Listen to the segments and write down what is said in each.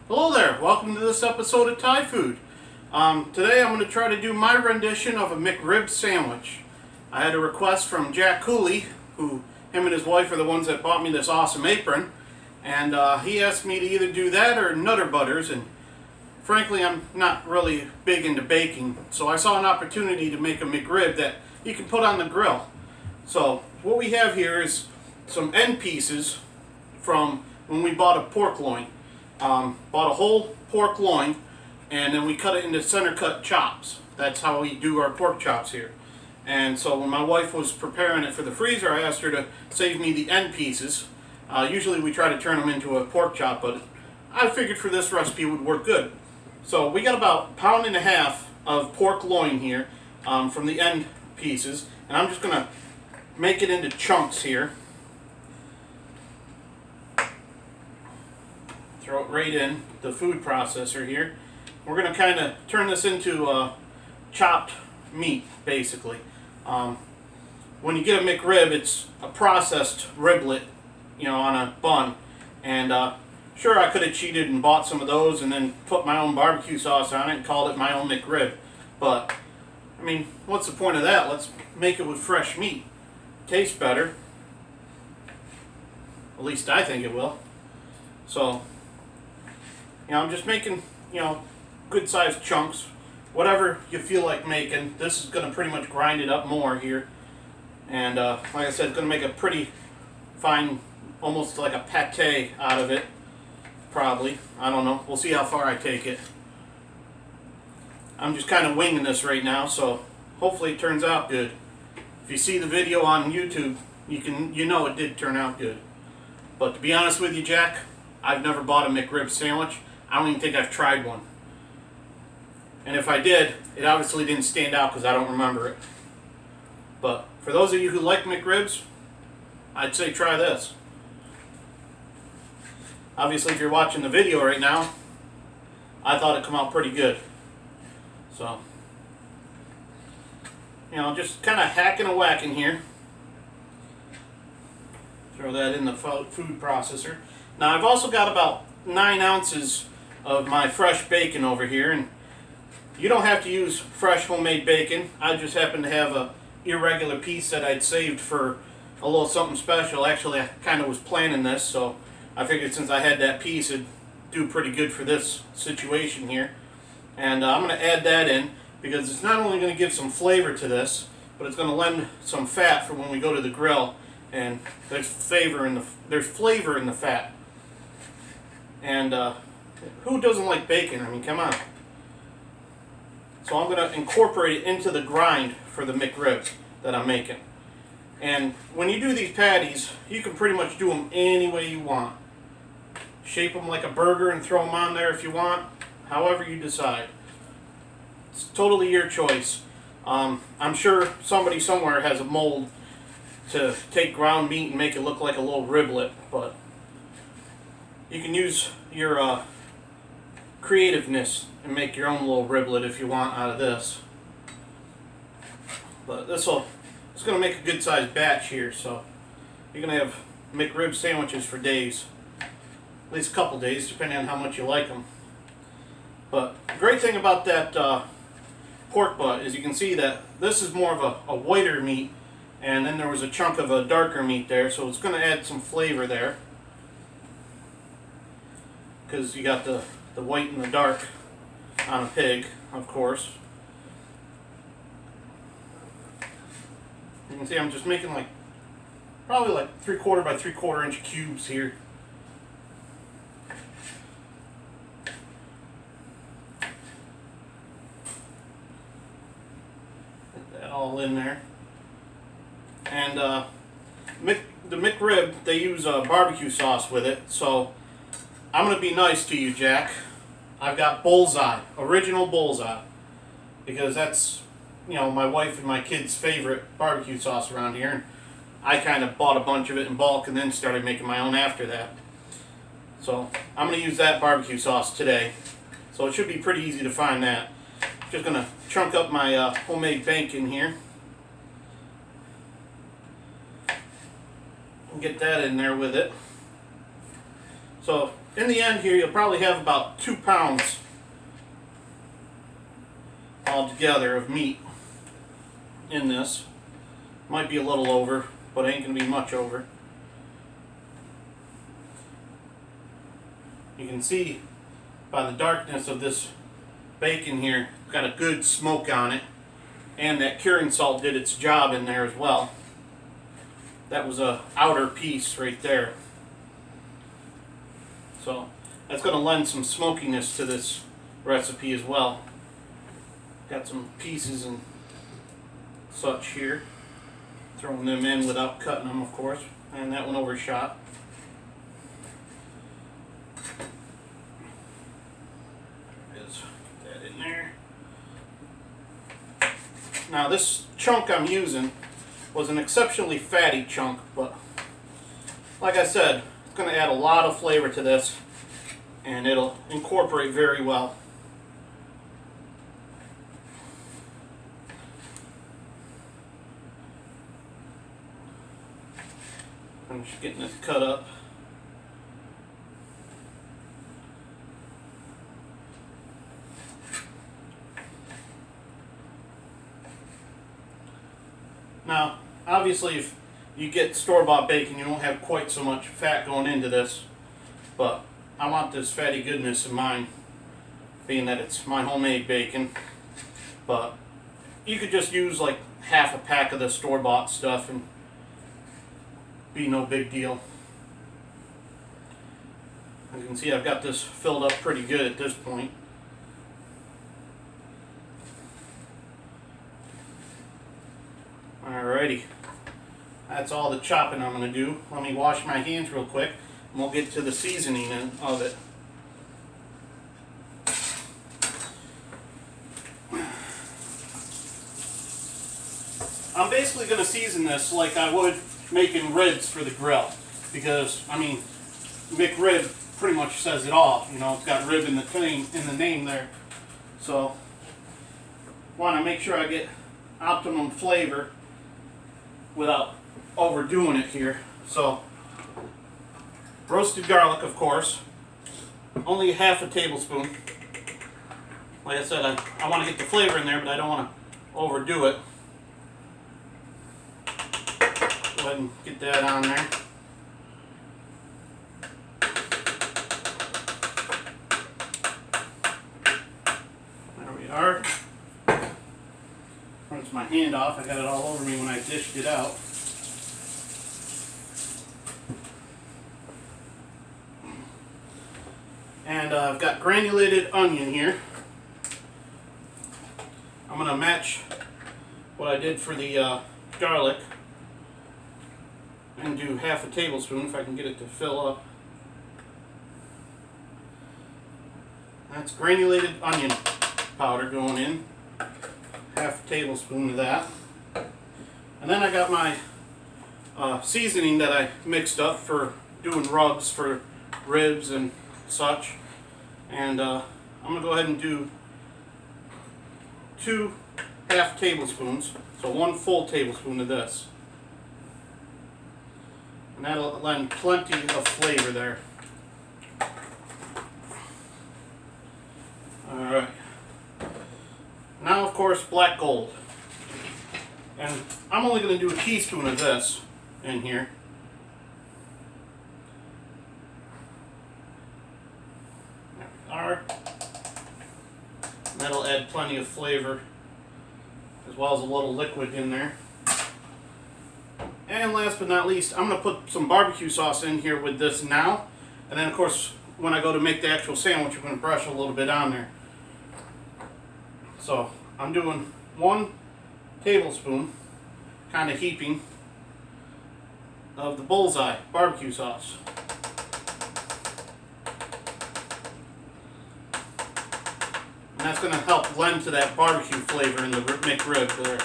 Hello there, welcome to this episode of Tye Food. Today I'm going to try to do my rendition of a McRib sandwich. I had a request from Jack Cooley, him and his wife are the ones that bought me this awesome apron, and he asked me to either do that or Nutter Butters, and frankly I'm not really big into baking, so I saw an opportunity to make a McRib that you can put on the grill. So what we have here is some end pieces from when we bought a pork loin. Bought a whole pork loin, and then we cut it into center cut chops. That's how we do our pork chops here. And so when my wife was preparing it for the freezer, I asked her to save me the end pieces. Usually we try to turn them into a pork chop, but I figured for this recipe it would work good. So we got about 1.5 pounds of pork loin here from the end pieces, and I'm just going to make it into chunks here. Throw it right in the food processor here. We're going to kind of turn this into chopped meat, basically. When you get a McRib, it's a processed riblet, on a bun. And sure, I could have cheated and bought some of those and then put my own barbecue sauce on it and called it my own McRib. But, I mean, what's the point of that? Let's make it with fresh meat. Tastes better. At least I think it will. So, I'm just making, good sized chunks. Whatever you feel like making. This is going to pretty much grind it up more here. And like I said, it's going to make a pretty fine, almost like a pate out of it. Probably. I don't know. We'll see how far I take it. I'm just kind of winging this right now, so hopefully it turns out good. If you see the video on YouTube, you know it did turn out good. But to be honest with you, Jack, I've never bought a McRib sandwich. I don't even think I've tried one. And if I did, it obviously didn't stand out because I don't remember it. But for those of you who like McRibs, I'd say try this. Obviously, if you're watching the video right now, I thought it come out pretty good. So, just kind of hacking and whacking here. Throw that in the food processor. Now, I've also got about 9 ounces of my fresh bacon over here, and you don't have to use fresh homemade bacon. I just happen to have a irregular piece that I'd saved for a little something special. Actually, I kind of was planning this, so I figured since I had that piece, it'd do pretty good for this situation here. And I'm going to add that in because it's not only going to give some flavor to this, but it's going to lend some fat for when we go to the grill. And there's flavor in the fat. And who doesn't like bacon? I mean, come on. So I'm going to incorporate it into the grind for the McRib that I'm making. And when you do these patties, you can pretty much do them any way you want. Shape them like a burger and throw them on there if you want. However you decide. It's totally your choice. I'm sure somebody somewhere has a mold to take ground meat and make it look like a little riblet, but you can use your creativeness and make your own little riblet if you want out of this. But it's going to make a good sized batch here, so you're going to have McRib sandwiches for days. At least a couple days, depending on how much you like them. But the great thing about that pork butt is you can see that this is more of a whiter meat, and then there was a chunk of a darker meat there, so it's going to add some flavor there. Because you got the white and the dark on a pig, of course. You can see I'm just making probably like 3/4 by 3/4 inch cubes here. Put that all in there. And the McRib, they use barbecue sauce with it, so I'm going to be nice to you, Jack. I've got Bullseye, original Bullseye, because that's, my wife and my kids' favorite barbecue sauce around here, and I kind of bought a bunch of it in bulk and then started making my own after that. So I'm going to use that barbecue sauce today, so it should be pretty easy to find that. Just going to chunk up my homemade bacon here. Get that in there with it. So in the end here, you'll probably have about 2 pounds altogether of meat in this. Might be a little over, but ain't gonna be much over. You can see by the darkness of this bacon here, got a good smoke on it, and that curing salt did its job in there as well. That was a outer piece right there. So that's going to lend some smokiness to this recipe as well. Got some pieces and such here. Throwing them in without cutting them, of course. And that one overshot. Get that in there. Now this chunk I'm using was an exceptionally fatty chunk, but like I said, it's going to add a lot of flavor to this, and it'll incorporate very well. I'm just getting this cut up. Now, obviously, if you get store-bought bacon, you don't have quite so much fat going into this, but I want this fatty goodness in mine, being that it's my homemade bacon. But you could just use like half a pack of the store-bought stuff and be no big deal. As you can see, I've got this filled up pretty good at this point. Alrighty, that's all the chopping I'm going to do. Let me wash my hands real quick, and we'll get to the seasoning of it. I'm basically going to season this like I would making ribs for the grill, because I mean, McRib pretty much says it all. You know, it's got rib in the name there. So, want to make sure I get optimum flavor without overdoing it here. So, roasted garlic, of course, only half a tablespoon. Like I said, I want to get the flavor in there, but I don't want to overdo it. Go ahead and get that on there. There we are. Rinse my hand off. I got it all over me when I dished it out. And I've got granulated onion here. I'm going to match what I did for the garlic and do half a tablespoon if I can get it to fill up. That's granulated onion powder going in. Half a tablespoon of that. And then I got my seasoning that I mixed up for doing rubs for ribs and such. And I'm going to go ahead and do 2 half tablespoons, so 1 full tablespoon of this. And that'll lend plenty of flavor there. Alright. Now, of course, black gold. And I'm only going to do a teaspoon of this in here. There we are. And that'll add plenty of flavor, as well as a little liquid in there. And last but not least, I'm going to put some barbecue sauce in here with this now. And then, of course, when I go to make the actual sandwich, I'm going to brush a little bit on there. So, I'm doing 1 tablespoon, kind of heaping, of the Bullseye barbecue sauce. And that's going to help lend to that barbecue flavor in the McRib there.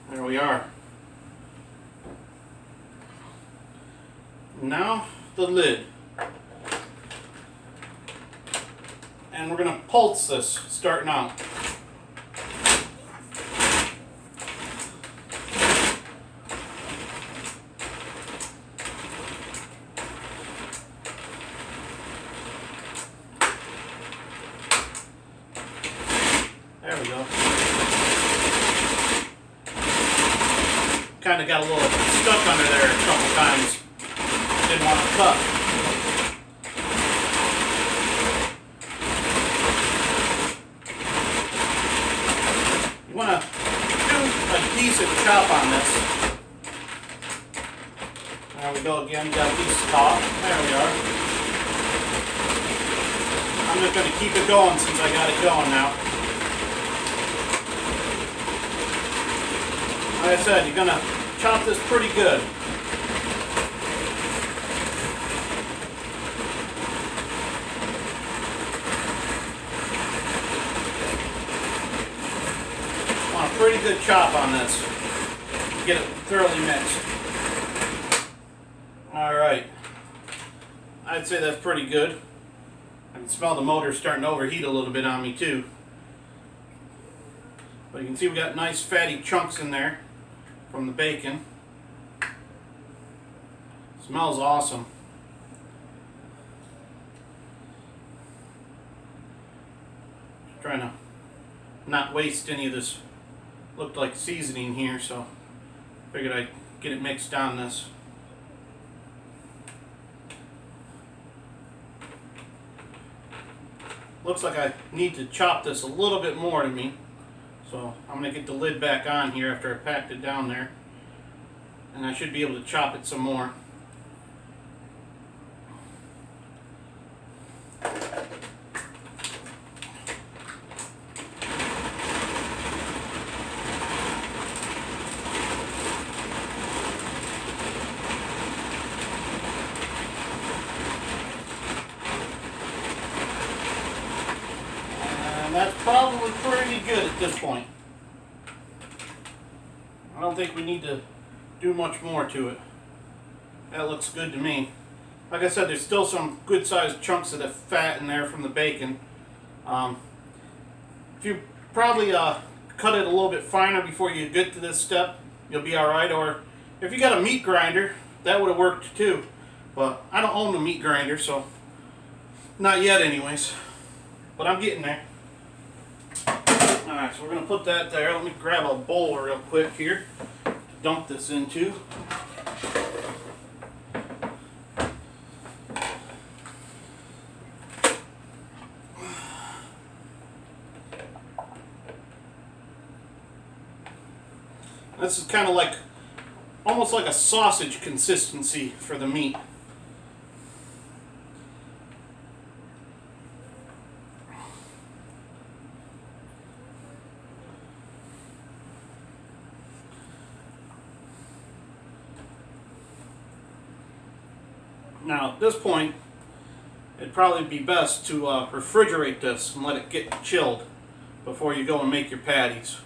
There we are. Now the lid. And we're going to pulse this starting out. kind of got a little stuck under there a couple times. Didn't want to cut. You want to do a decent chop on this. There we go again, got a piece of top. There we are. I'm just going to keep it going since I got it going now. Like I said, you're going to chop this pretty good. Want a pretty good chop on this. Get it thoroughly mixed. Alright, I'd say that's pretty good. I can smell the motor starting to overheat a little bit on me too. But you can see we got nice fatty chunks in there from the bacon. Smells awesome. Trying to not waste any of this looked like seasoning here, so figured I'd get it mixed on this. Looks like I need to chop this a little bit more to me. So I'm going to get the lid back on here after I packed it down there. And I should be able to chop it some more. And that's probably pretty good at this point. I don't think we need to do much more to it. That looks good to me. Like I said, there's still some good sized chunks of the fat in there from the bacon. If you probably cut it a little bit finer before you get to this step, you'll be alright. Or if you got a meat grinder, that would have worked too. But I don't own a meat grinder, so not yet anyways. But I'm getting there. Alright, so we're going to put that there. Let me grab a bowl real quick here to dump this into. This is kind of like, almost like a sausage consistency for the meat. Now at this point, it'd probably be best to refrigerate this and let it get chilled before you go and make your patties.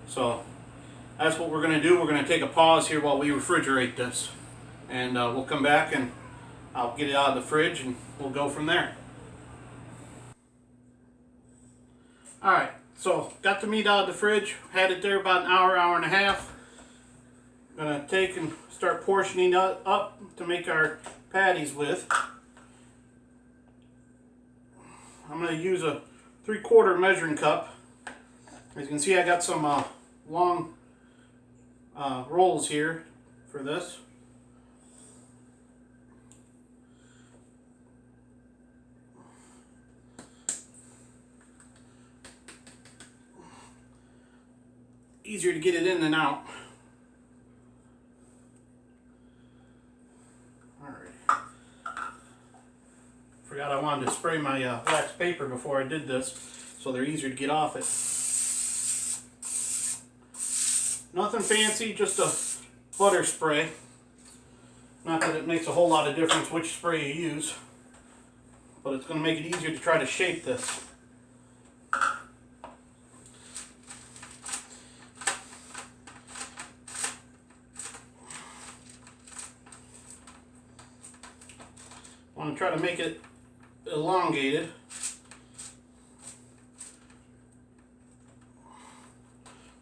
So that's what we're going to do. We're going to take a pause here while we refrigerate this. And we'll come back and I'll get it out of the fridge and we'll go from there. Alright, so got the meat out of the fridge. Had it there about an hour, hour and a half. Going to take and start portioning up to make our patties with. I'm going to use a 3/4 measuring cup. As you can see, I got some long rolls here for this. Easier to get it in than out. Forgot I wanted to spray my wax paper before I did this, so they're easier to get off it. Nothing fancy, just a butter spray. Not that it makes a whole lot of difference which spray you use, but it's going to make it easier to try to shape this. I want to try to make it elongated.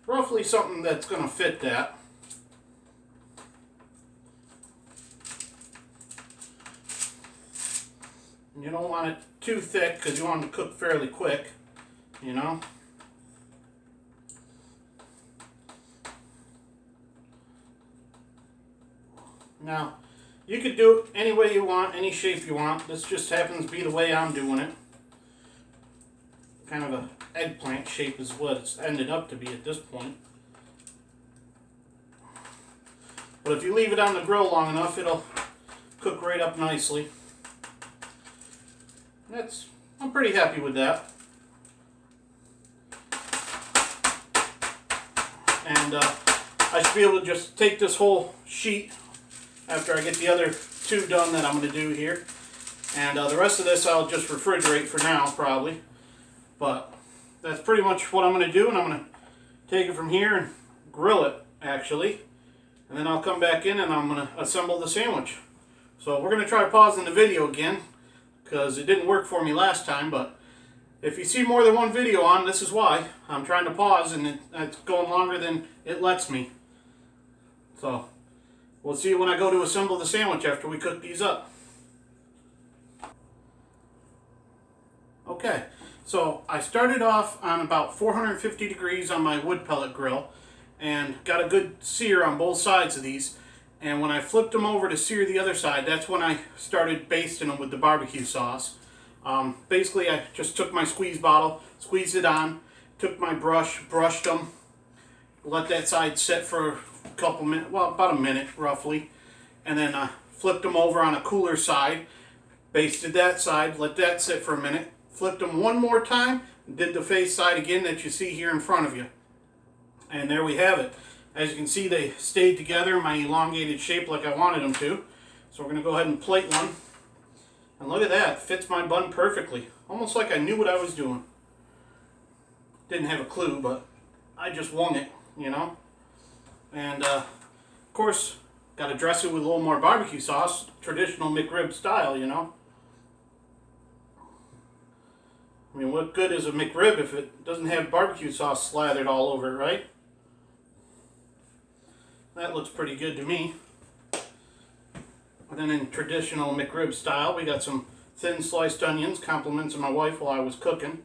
Roughly something that's going to fit that. You don't want it too thick because you want it to cook fairly quick, you know. Now, you could do it any way you want, any shape you want. This just happens to be the way I'm doing it. Kind of a eggplant shape is what it's ended up to be at this point. But if you leave it on the grill long enough, it'll cook right up nicely. I'm pretty happy with that. And I should be able to just take this whole sheet after I get the other two done that I'm going to do here. And the rest of this I'll just refrigerate for now, probably. But that's pretty much what I'm going to do, and I'm going to take it from here and grill it, actually. And then I'll come back in and I'm going to assemble the sandwich. So we're going to try pausing the video again, because it didn't work for me last time. But if you see more than one video on, this is why. I'm trying to pause and it's going longer than it lets me. So we'll see when I go to assemble the sandwich after we cook these up. Okay, so I started off on about 450 degrees on my wood pellet grill and got a good sear on both sides of these. And when I flipped them over to sear the other side, that's when I started basting them with the barbecue sauce. Basically, I just took my squeeze bottle, squeezed it on, took my brush, brushed them, let that side sit for a couple minutes, well, about a minute roughly, and then flipped them over on a cooler side, basted that side, let that sit for a minute, flipped them one more time, did the face side again that you see here in front of you. And there we have it. As you can see, they stayed together in my elongated shape like I wanted them to. So we're going to go ahead and plate one. And look at that, fits my bun perfectly. Almost like I knew what I was doing. Didn't have a clue, but I just wung it, you know. And of course, got to dress it with a little more barbecue sauce, traditional McRib style, you know. I mean, what good is a McRib if it doesn't have barbecue sauce slathered all over it, right? That looks pretty good to me. And then in traditional McRib style, we got some thin sliced onions, compliments of my wife while I was cooking.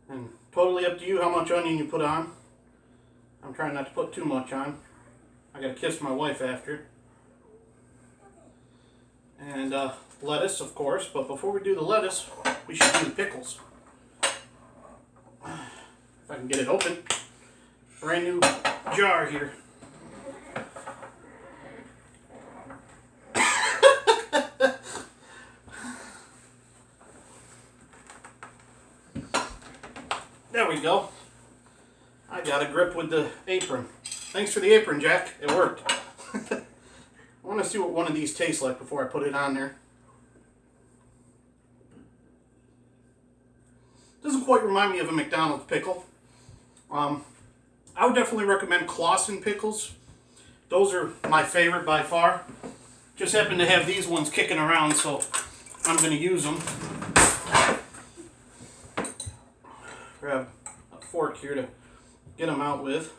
And totally up to you how much onion you put on. I'm trying not to put too much on. I gotta kiss my wife after. And lettuce, of course, but before we do the lettuce, we should do the pickles. If I can get it open. Brand new jar here. There we go. I got a grip with the apron. Thanks for the apron, Jack. It worked. I want to see what one of these tastes like before I put it on there. Doesn't quite remind me of a McDonald's pickle. I would definitely recommend Clausen pickles. Those are my favorite by far. Just happen to have these ones kicking around, so I'm going to use them. Grab a fork here to get them out with.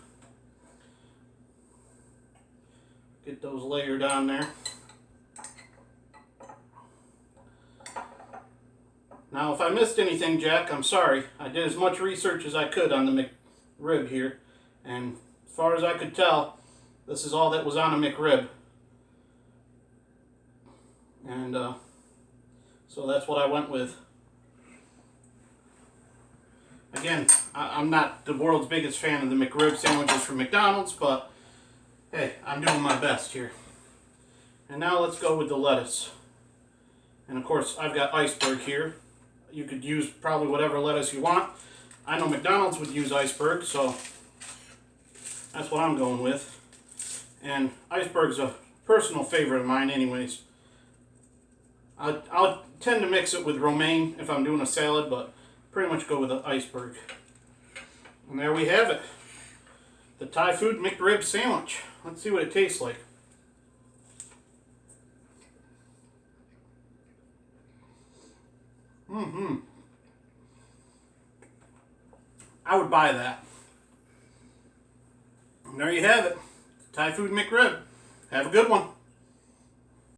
Get those layered on there. Now, if I missed anything, Jack, I'm sorry. I did as much research as I could on the McRib here. And as far as I could tell, this is all that was on a McRib. And so that's what I went with. Again, I'm not the world's biggest fan of the McRib sandwiches from McDonald's, but hey, I'm doing my best here. And now let's go with the lettuce. And of course, I've got iceberg here. You could use probably whatever lettuce you want. I know McDonald's would use iceberg, so that's what I'm going with. And iceberg's a personal favorite of mine anyways. I'll tend to mix it with romaine if I'm doing a salad, but pretty much go with the iceberg. And there we have it. The Tye Food McRib sandwich. Let's see what it tastes like. I would buy that. And there you have it. Tye Food McRib. Have a good one.